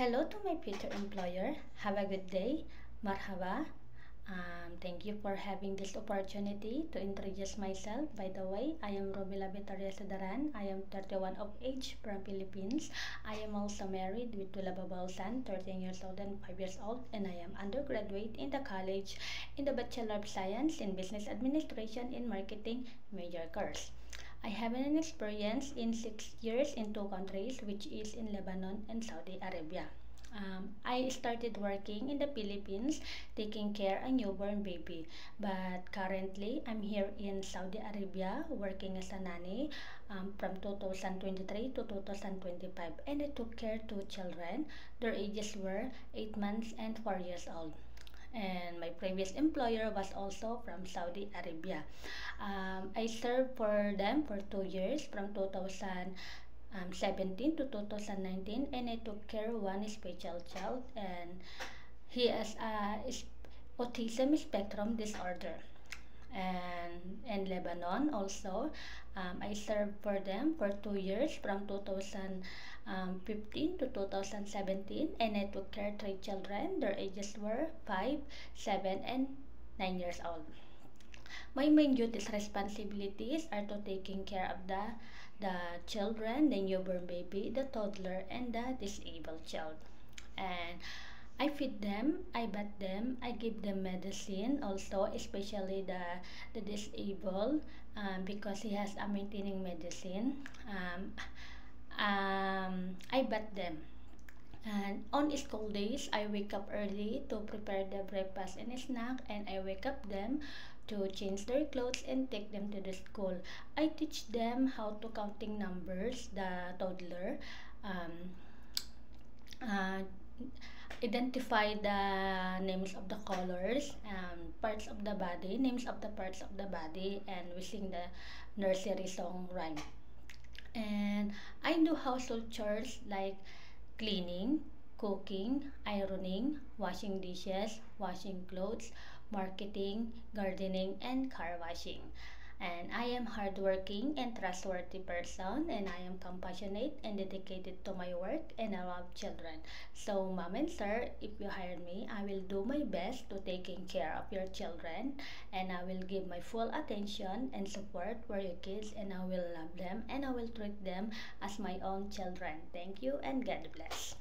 Hello to my future employer. Have a good day. Marhaba. Thank you for having this opportunity to introduce myself. By the way, I am Romila Betaria Sadaran. I am 31 of age from Philippines. I am also married with Tula Babalsan, 13 years old and 5 years old, and I am undergraduate in the college in the Bachelor of Science in Business Administration in Marketing major course. I have an experience in 6 years in two countries, which is in Lebanon and Saudi Arabia. I started working in the Philippines, taking care of a newborn baby. But currently, I'm here in Saudi Arabia, working as a nanny from 2023 to 2025. And I took care of two children. Their ages were 8 months and 4 years old. And my previous employer was also from Saudi Arabia. I served for them for 2 years from 2017 to 2019, and I took care of one special child, and he has autism spectrum disorder. And in Lebanon also, I served for them for 2 years from 2015 to 2017, and I took care of three children. Their ages were 5, 7, and 9 years old. My main duties responsibilities are to taking care of the children, the newborn baby, the toddler, and the disabled child. And I feed them, I bath them, I give them medicine also, especially the disabled, because he has a maintaining medicine. I bath them. And on school days, I wake up early to prepare the breakfast and snack, and I wake up them to change their clothes and take them to the school. I teach them how to counting numbers, the toddler, um, uh, identify the names of the colors, parts of the body, names of the parts of the body, and we sing the nursery song rhyme. And I do household chores like cleaning, cooking, ironing, washing dishes, washing clothes, marketing, gardening, and car washing. And I am hardworking and trustworthy person, and I am compassionate and dedicated to my work, and I love children. So, mom and sir, if you hire me, I will do my best to taking care of your children, and I will give my full attention and support for your kids, and I will love them, and I will treat them as my own children. Thank you, and God bless.